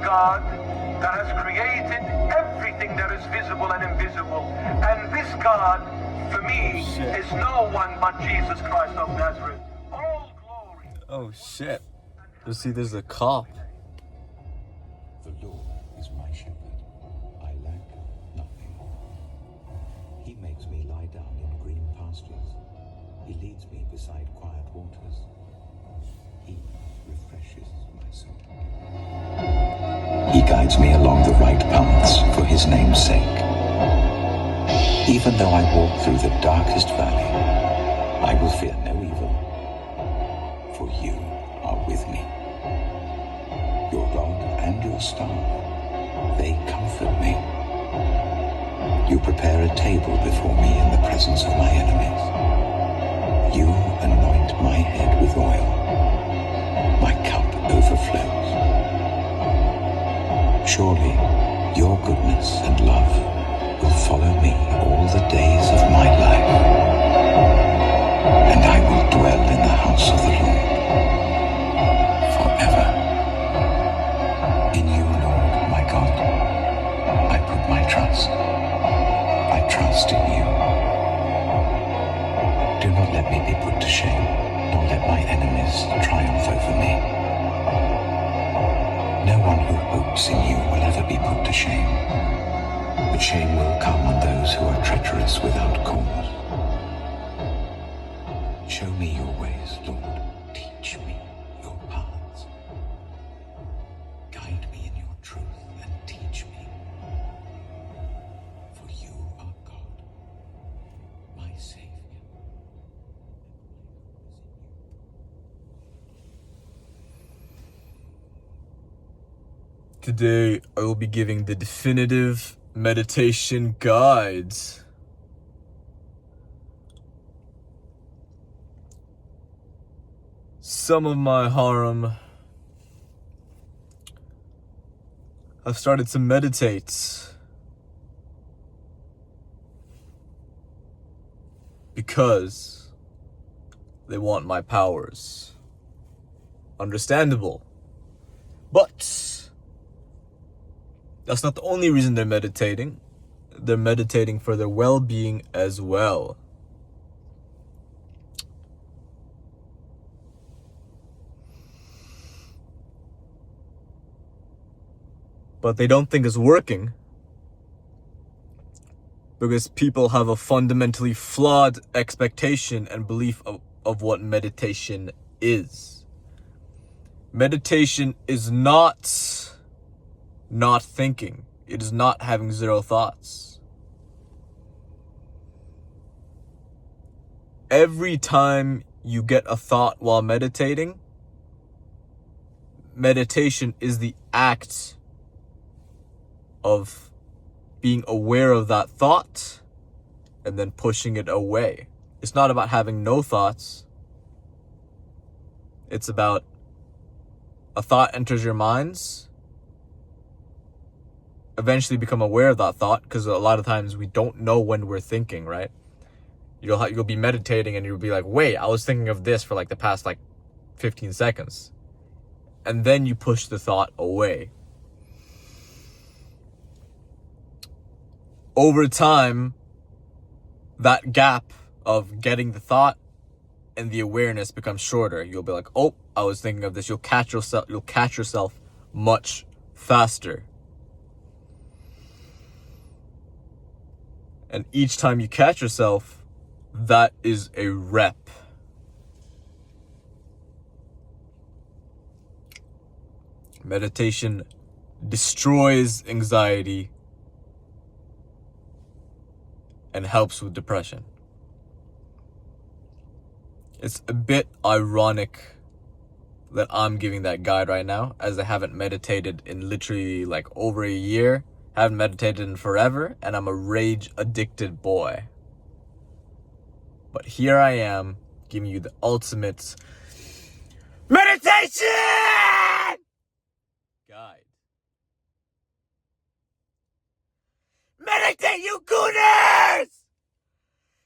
God that has created everything that is visible and invisible. And this God, for me, is no one but Jesus Christ of Nazareth. All glory. Oh shit. You see, there's a cop. The Lord is my shepherd. I lack nothing. He makes me lie down in green pastures. He leads me beside quiet waters. He refreshes my soul. He guides me along the right paths for his name's sake. Even though I walk through the darkest valley, I will fear no evil, for you are with me. Your rod and your staff, they comfort me. You prepare a table before me in the presence of my enemies. You anoint my head with oil. My cup overflows. Surely your goodness and love will follow me all the days of my life, and I will dwell in the house of the Lord forever. In you, Lord, my God, I put my trust. I trust in you. Do not let me be put to shame, nor let my enemies triumph over me. No one who hopes in you will ever be put to shame, but shame will come on those who are treacherous without cause. Show me your ways, Lord. Teach me your paths. Guide me in your truth and teach me. For you are God, my Savior. Today, I will be giving the definitive meditation guides. Some of my harem have started to meditate because they want my powers. Understandable. But that's not the only reason they're meditating. They're meditating for their well-being as well. But they don't think it's working because people have a fundamentally flawed expectation and belief of what meditation is. Meditation is not thinking. It is not having zero thoughts. Every time you get a thought while meditating, meditation is the act of being aware of that thought and then pushing it away. It's not about having no thoughts. It's about a thought enters your minds. Eventually become aware of that thought, because a lot of times we don't know when we're thinking, right? You'll be meditating and you'll be like, wait, I was thinking of this for like the past 15 seconds. And then you push the thought away. Over time, that gap of getting the thought and the awareness becomes shorter. You'll be like, oh, I was thinking of this. You'll catch yourself much faster. And each time you catch yourself, that is a rep. Meditation destroys anxiety and helps with depression. It's a bit ironic that I'm giving that guide right now, as I haven't meditated in literally over a year. Haven't meditated in forever, and I'm a rage addicted boy. But here I am giving you the ultimate meditation guide. Meditate, you gooners!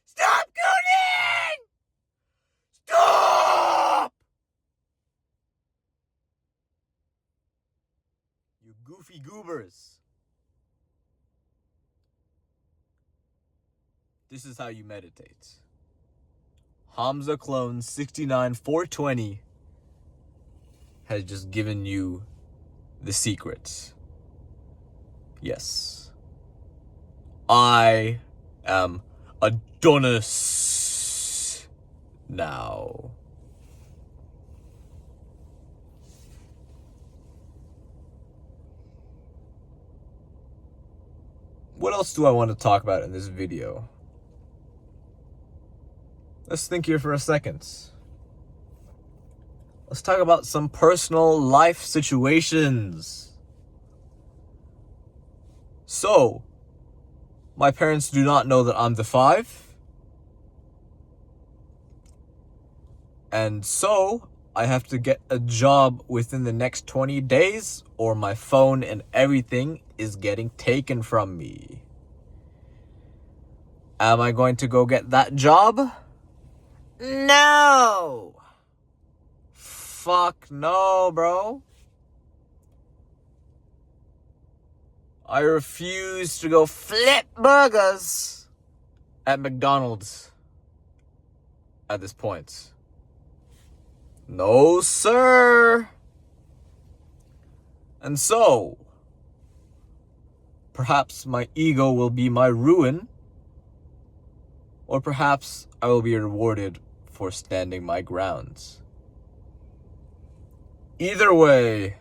Stop gooning! Stop! You goofy goobers. This is how you meditate. Hamza Clone 69420 has just given you the secrets. Yes. I am Adonis now. What else do I want to talk about in this video? Let's think here for a second. Let's talk about some personal life situations. So, my parents do not know that I'm the 5. And so, I have to get a job within the next 20 days or my phone and everything is getting taken from me. Am I going to go get that job? No! Fuck no, bro. I refuse to go flip burgers at McDonald's at this point. No, sir. And so, perhaps my ego will be my ruin, or perhaps I will be rewarded for standing my grounds. Either way,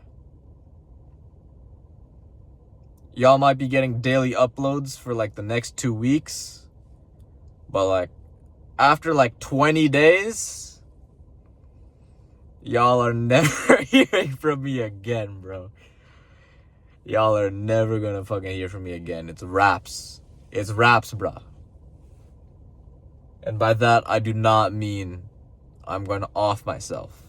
y'all might be getting daily uploads for like the next 2 weeks, but like after like 20 days, y'all are never hearing from me again, bro. Y'all are never gonna fucking hear from me again. It's raps. It's raps, bro. And by that, I do not mean I'm going to off myself.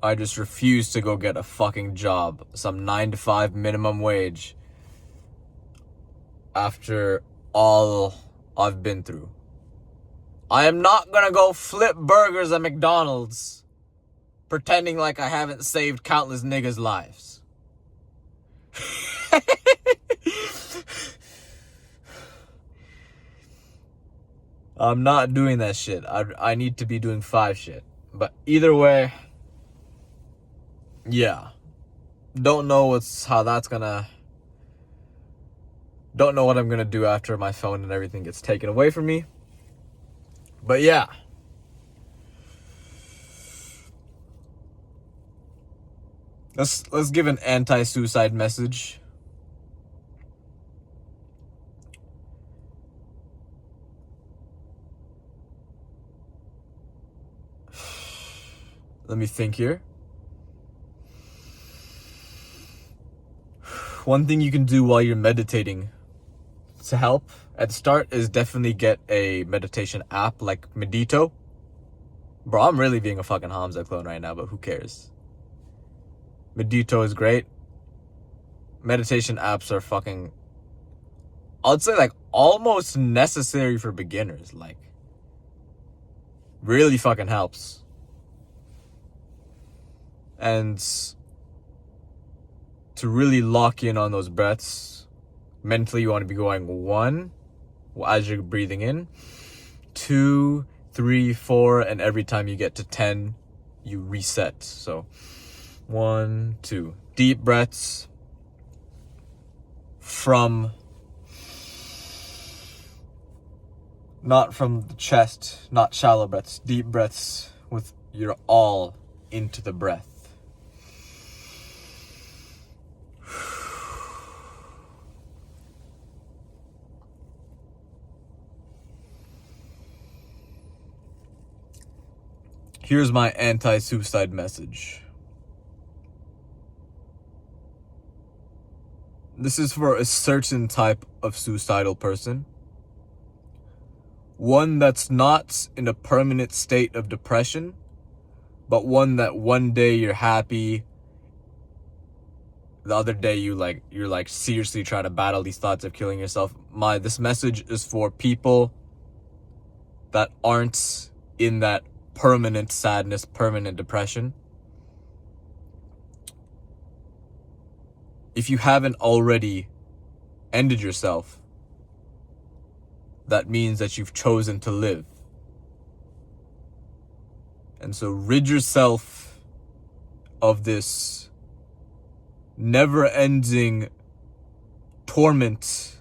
I just refuse to go get a fucking job, some 9 to 5 minimum wage, after all I've been through. I am not going to go flip burgers at McDonald's, pretending like I haven't saved countless niggas' lives. I'm not doing that shit. I need to be doing 5 shit. But either way, yeah. Don't know what I'm gonna do after my phone and everything gets taken away from me. But yeah. Let's give an anti-suicide message. Let me think here. One thing you can do while you're meditating to help at the start is definitely get a meditation app like Medito. Bro, I'm really being a fucking Hamza clone right now, but who cares? Medito is great. Meditation apps are fucking, I'd say like almost necessary for beginners. Like, really fucking helps. And to really lock in on those breaths, mentally you want to be going 1 as you're breathing in, 2, 3, 4, and every time you get to 10, you reset. So 1, 2. Deep breaths not from the chest, not shallow breaths, deep breaths with your all into the breath. Here's my anti-suicide message. This is for a certain type of suicidal person. One that's not in a permanent state of depression, but one that one day you're happy, the other day you're like seriously trying to battle these thoughts of killing yourself. This message is for people that aren't in that permanent sadness, permanent depression. if you haven't already ended yourself, that means that you've chosen to live. And so rid yourself of this never-ending torment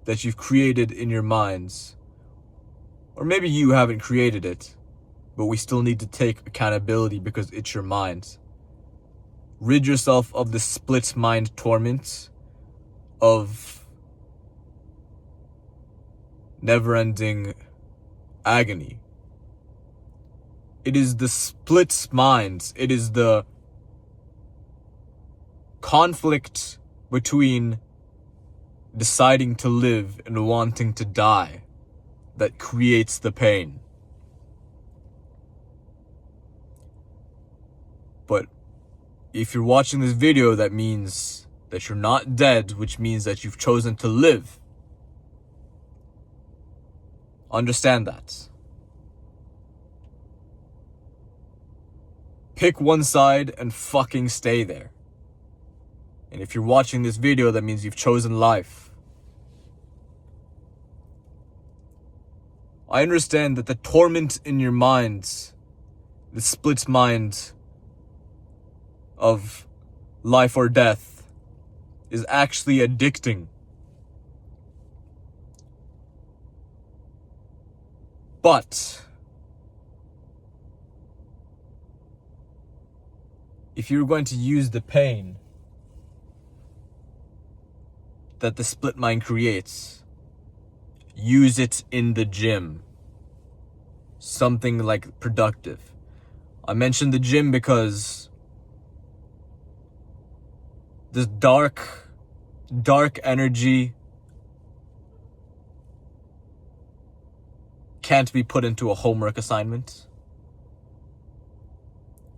that you've created in your minds. Or maybe you haven't created it, but we still need to take accountability because it's your mind. Rid yourself of the split mind torment of never-ending agony. It is the split mind. It is the conflict between deciding to live and wanting to die that creates the pain. But if you're watching this video, that means that you're not dead, which means that you've chosen to live. Understand that. Pick one side and fucking stay there. And if you're watching this video, that means you've chosen life. I understand that the torment in your mind, the split mind of life or death, is actually addicting. But if you're going to use the pain that the split mind creates, use it in the gym. Something like productive. I mentioned the gym because this dark energy can't be put into a homework assignment.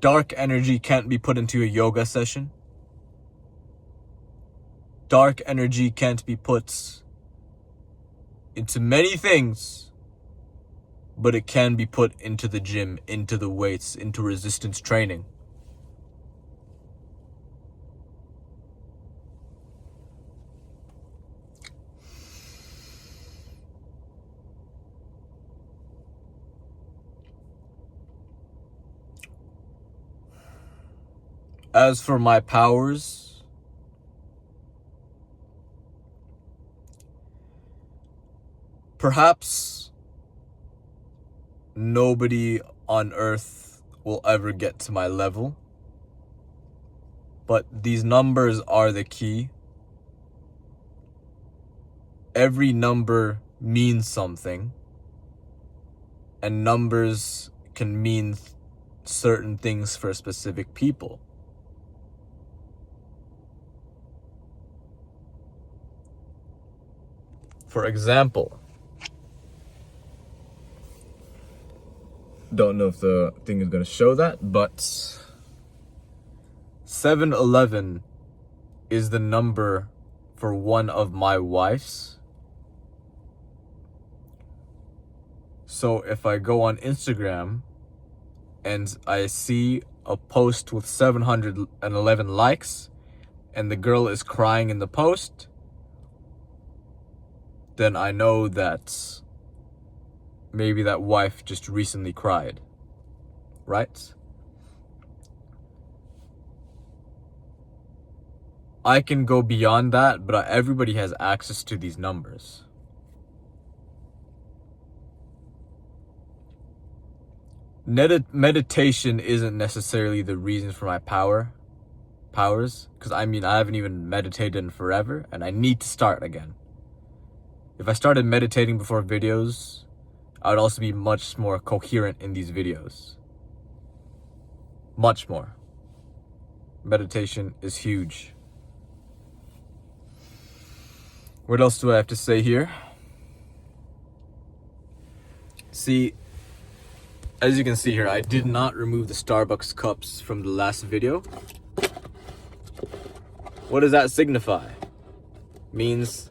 Dark energy can't be put into a yoga session. Dark energy can't be put into many things, but it can be put into the gym, into the weights, into resistance training. As for my powers, perhaps nobody on earth will ever get to my level, but these numbers are the key. Every number means something, and numbers can mean certain things for specific people. For example, don't know if the thing is going to show that, but 711 is the number for one of my wives. So if I go on Instagram and I see a post with 711 likes and the girl is crying in the post, then I know that maybe that wife just recently cried, right? I can go beyond that, but everybody has access to these numbers. Meditation isn't necessarily the reason for my powers, because I haven't even meditated in forever, and I need to start again. If I started meditating before videos, I would also be much more coherent in these videos. Much more. Meditation is huge. What else do I have to say here? See, as you can see here, I did not remove the Starbucks cups from the last video. What does that signify? Means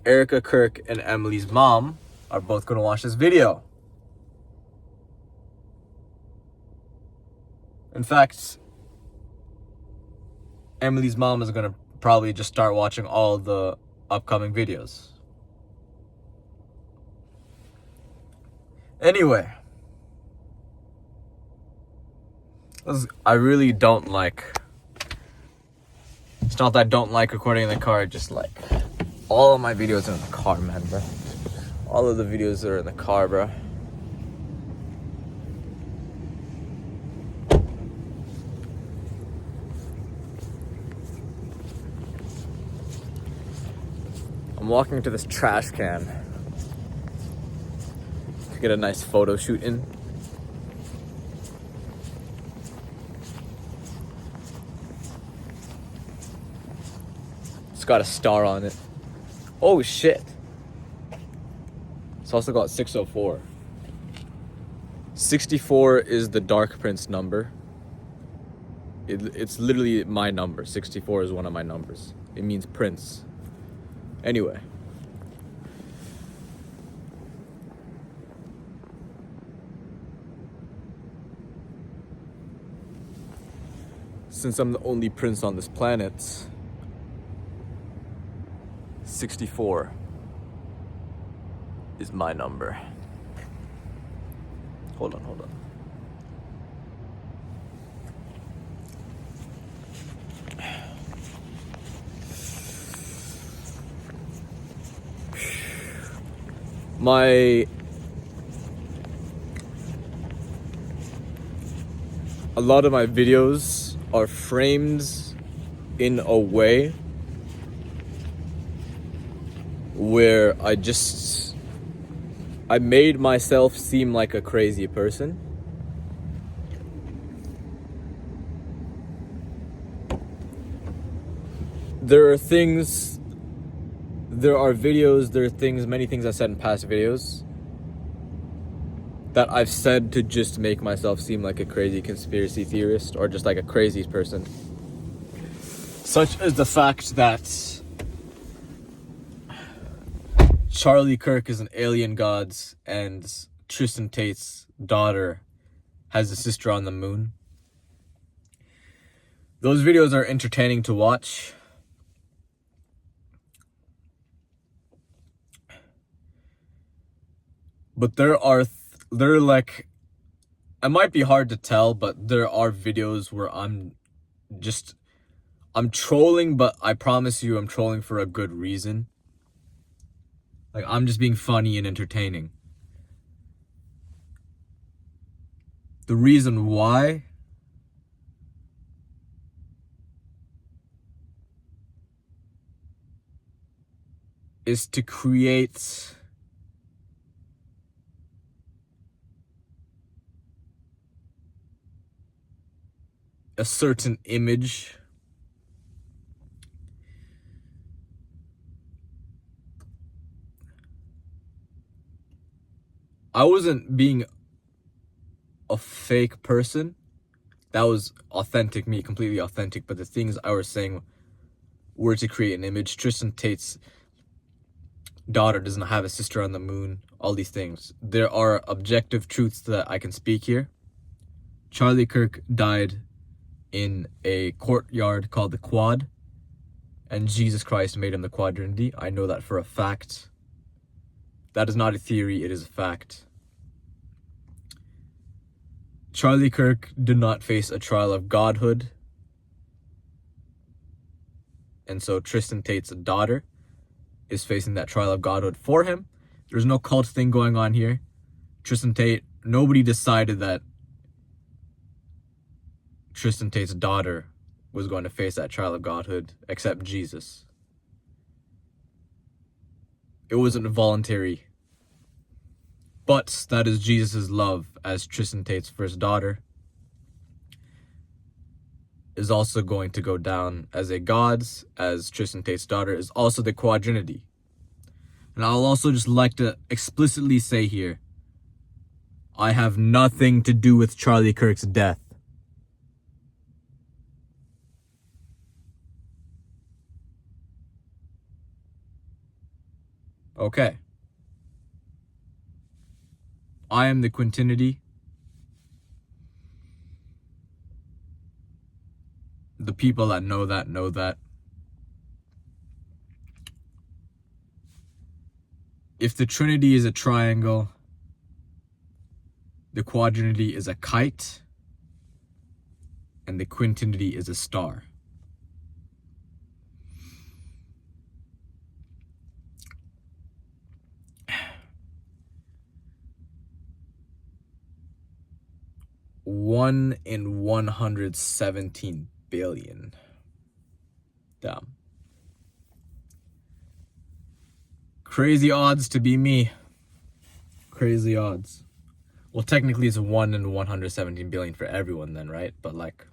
Erica, Kirk, and Emily's mom are both going to watch this video. In fact, Emily's mom is going to probably just start watching all the upcoming videos. Anyway, I really don't like, it's not that I don't like recording in the car, just like all of my videos are in the car, man, bro. All of the videos are in the car, bro. I'm walking to this trash can to get a nice photo shoot in. It's got a star on it. Oh shit. It's also got 604. 64 is the Dark Prince number. It's literally my number. 64 is one of my numbers. It means prince. Anyway. Since I'm the only prince on this planet, 64 is my number. Hold on. A lot of my videos are framed in a way where I made myself seem like a crazy person. There are many things I said in past videos that I've said to just make myself seem like a crazy conspiracy theorist or just like a crazy person. Such as the fact that Charlie Kirk is an alien god and Tristan Tate's daughter has a sister on the moon. Those videos are entertaining to watch. But they're like, it might be hard to tell, but there are videos where I'm trolling, but I promise you I'm trolling for a good reason. Like, I'm just being funny and entertaining. The reason why is to create a certain image. I wasn't being a fake person. That was authentic me, completely authentic. But the things I was saying were to create an image. Tristan Tate's daughter doesn't have a sister on the moon. All these things. There are objective truths that I can speak here. Charlie Kirk died in a courtyard called the Quad, and Jesus Christ made him the Quadrinity. I know that for a fact. That is not a theory, it is a fact. Charlie Kirk did not face a trial of godhood, and so Tristan Tate's daughter is facing that trial of godhood for him. There's no cult thing going on here. Tristan Tate, nobody decided that Tristan Tate's daughter was going to face that trial of godhood except Jesus. It wasn't voluntary. But that is Jesus' love, as Tristan Tate's first daughter is also going to go down as a god's, as Tristan Tate's daughter is also the Quadrinity. And I'll also just like to explicitly say here, I have nothing to do with Charlie Kirk's death. Okay. I am the Quintinity. The people that know that know that. if the trinity is a triangle, the quadrinity is a kite, and the quintinity is a star. One in 117 billion. Damn. Crazy odds to be me. Crazy odds. Well, technically it's 1 in 117 billion for everyone then, right? But like,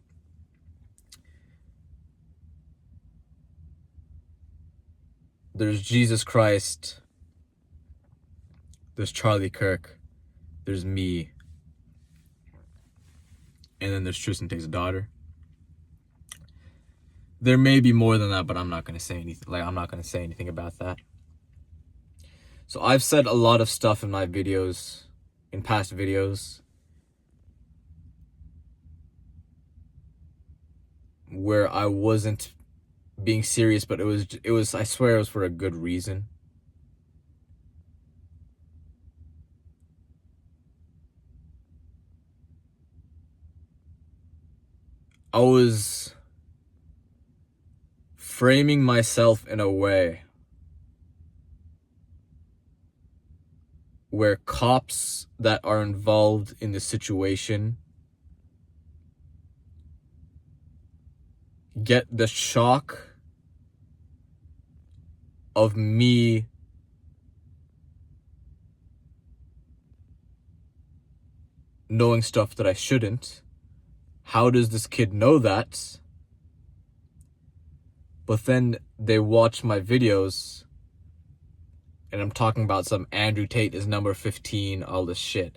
there's Jesus Christ, there's Charlie Kirk, there's me, and then there's Tristan Tate's daughter. There may be more than that, but I'm not gonna say anything. Like, I'm not gonna say anything about that. So I've said a lot of stuff in my videos, in past videos, where I wasn't being serious, but it was I swear it was for a good reason. I was framing myself in a way where cops that are involved in the situation get the shock of me knowing stuff that I shouldn't. How does this kid know that? But then they watch my videos and I'm talking about some Andrew Tate is number 15, all this shit.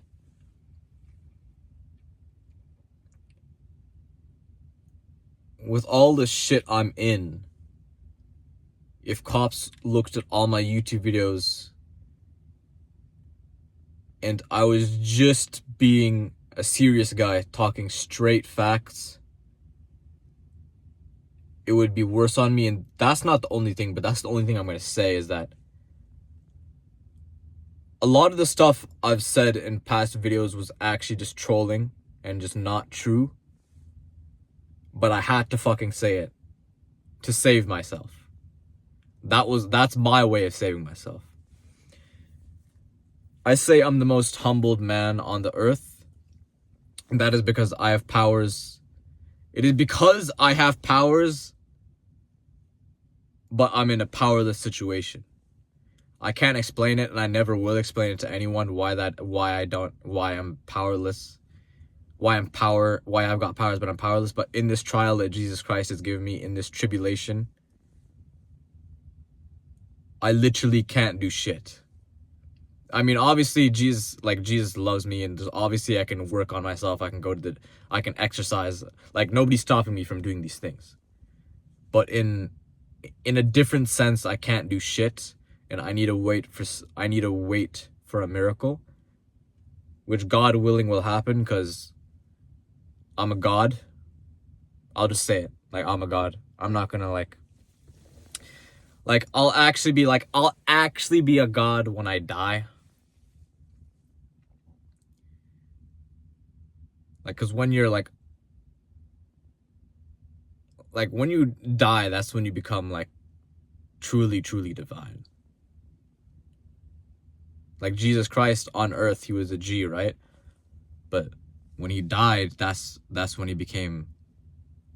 With all the shit I'm in, if cops looked at all my YouTube videos and I was just being a serious guy talking straight facts, it would be worse on me. And that's not the only thing, but that's the only thing I'm going to say, is that a lot of the stuff I've said in past videos was actually just trolling and just not true. But I had to fucking say it to save myself. That's my way of saving myself. I say I'm the most humbled man on the earth. And that is because I have powers. It is because I have powers, but I'm in a powerless situation. I can't explain it, and I never will explain it to anyone why I'm powerless, why I've got powers but I'm powerless. But in this trial that Jesus Christ has given me, in this tribulation, I literally can't do shit. I mean, obviously Jesus loves me, and obviously I can work on myself. I can exercise. Like, nobody's stopping me from doing these things. But in a different sense, I can't do shit. And I need to wait for a miracle, which God willing will happen, because I'm a god. I'll just say it. Like, I'm a god. I'm not gonna like I'll actually be a god when I die. Like, cause when you're like when you die, that's when you become like truly, truly divine. Like Jesus Christ on earth, he was a G, right? But when he died, that's when he became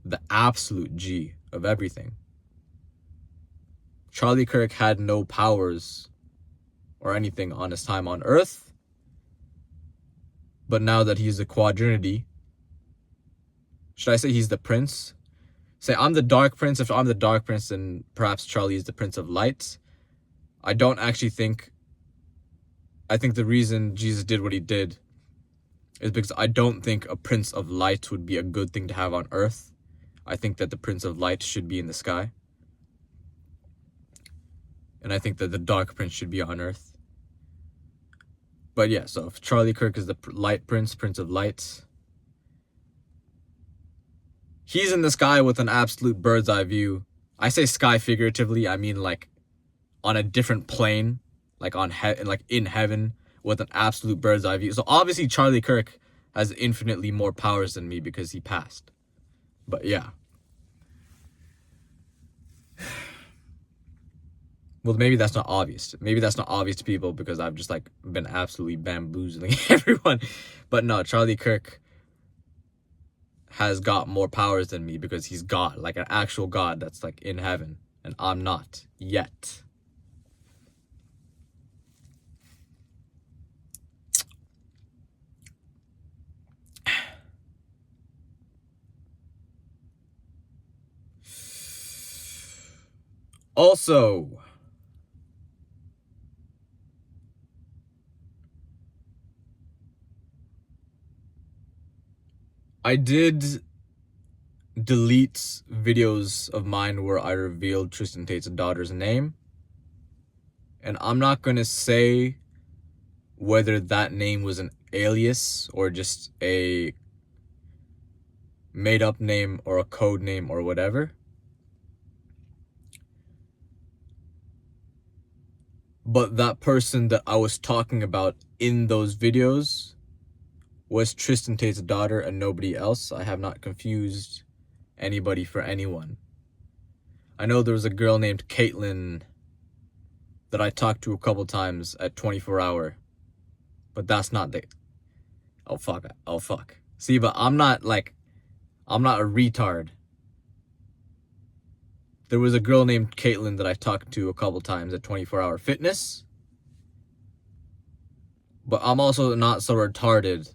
the absolute G of everything. Charlie Kirk had no powers or anything on his time on earth. But now that he's a quadrinity, should I say he's the prince? Say I'm the dark prince. If I'm the dark prince, then perhaps Charlie is the prince of light. I don't actually think... I think the reason Jesus did what he did is because I don't think a prince of light would be a good thing to have on earth. I think that the prince of light should be in the sky. And I think that the dark prince should be on earth. But yeah, so if Charlie Kirk is the light prince, prince of light, he's in the sky with an absolute bird's eye view. I say sky figuratively, I mean like on a different plane. like like in heaven with an absolute bird's eye view. So obviously Charlie Kirk has infinitely more powers than me because he passed. But yeah. Well, maybe that's not obvious. Maybe that's not obvious to people because I've just like been absolutely bamboozling everyone. But no, Charlie Kirk has got more powers than me because he's God, like an actual God that's like in heaven, and I'm not yet. Also, I did delete videos of mine where I revealed Tristan Tate's daughter's name. And I'm not going to say whether that name was an alias or just a made-up name or a code name or whatever. But that person that I was talking about in those videos was Tristan Tate's daughter and nobody else. I have not confused anybody for anyone. I know there was a girl named Caitlin that I talked to a couple times at 24 Hour. But that's not the... Oh, fuck. See, but I'm not a retard. There was a girl named Caitlin that I talked to a couple times at 24 Hour Fitness. But I'm also not so retarded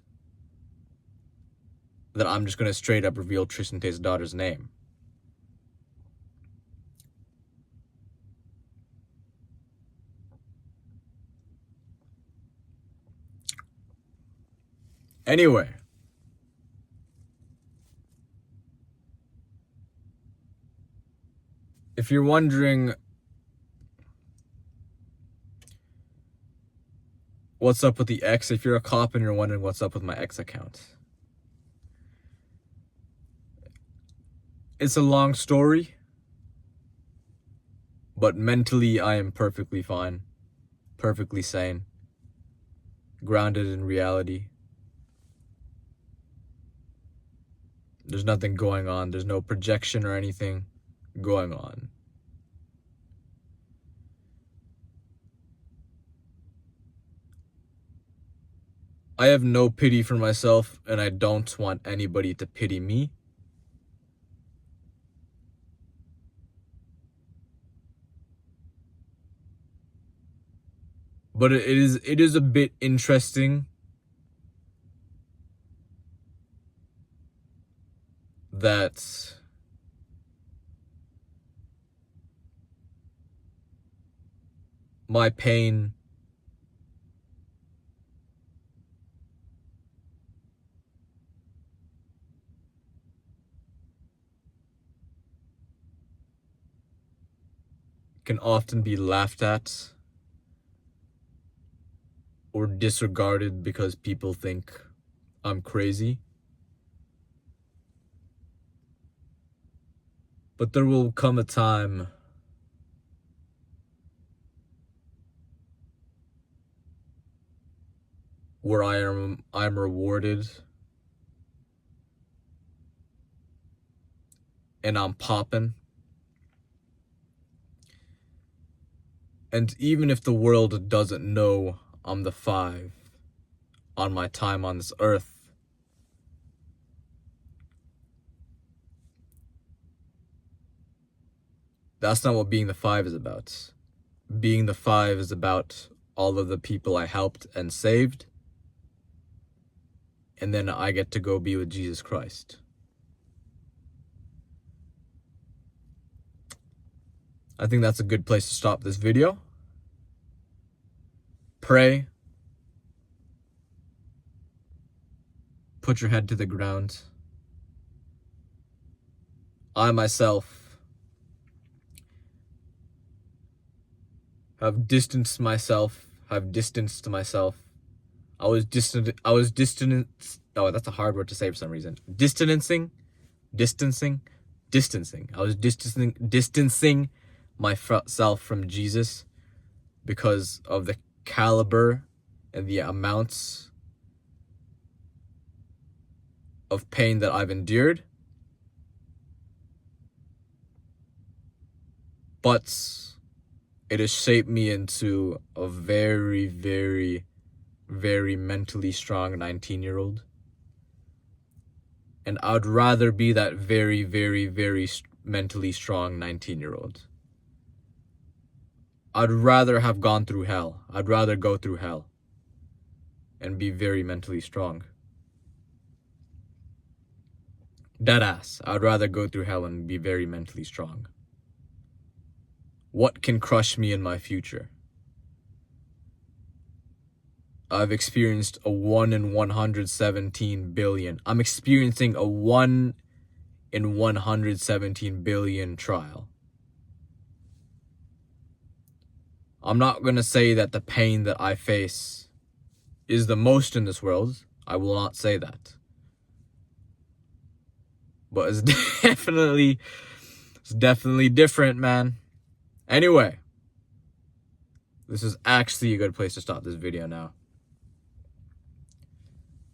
that I'm just going to straight up reveal Tristan Tate's daughter's name. Anyway. If you're wondering what's up with the X, if you're a cop and you're wondering what's up with my X account, it's a long story, but mentally I am perfectly fine, perfectly sane, grounded in reality. There's nothing going on. There's no projection or anything going on. I have no pity for myself, and I don't want anybody to pity me. But it is a bit interesting that my pain can often be laughed at or disregarded because people think I'm crazy. But there will come a time where I'm rewarded and I'm popping. And even if the world doesn't know I'm the 5 on my time on this earth, that's not what being the 5 is about. Being the 5 is about all of the people I helped and saved. And then I get to go be with Jesus Christ. I think that's a good place to stop this video. Pray. Put your head to the ground. I myself have distanced myself. I was distant. Oh, that's a hard word to say for some reason. Distancing. I was distancing myself from Jesus because of the caliber and the amounts of pain that I've endured. But it has shaped me into a very, very, very mentally strong 19-year-old. And I'd rather be that very, very, very mentally strong 19-year-old. I'd rather have gone through hell. I'd rather go through hell and be very mentally strong. Deadass. I'd rather go through hell and be very mentally strong. What can crush me in my future? I've experienced a 1 in 117 billion. I'm experiencing a 1 in 117 billion trial. I'm not going to say that the pain that I face is the most in this world. I will not say that. But it's definitely different, man. Anyway, this is actually a good place to stop this video now.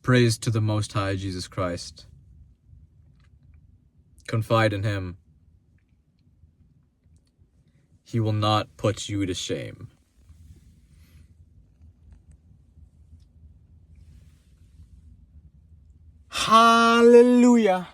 Praise to the Most High Jesus Christ. Confide in Him. He will not put you to shame. Hallelujah.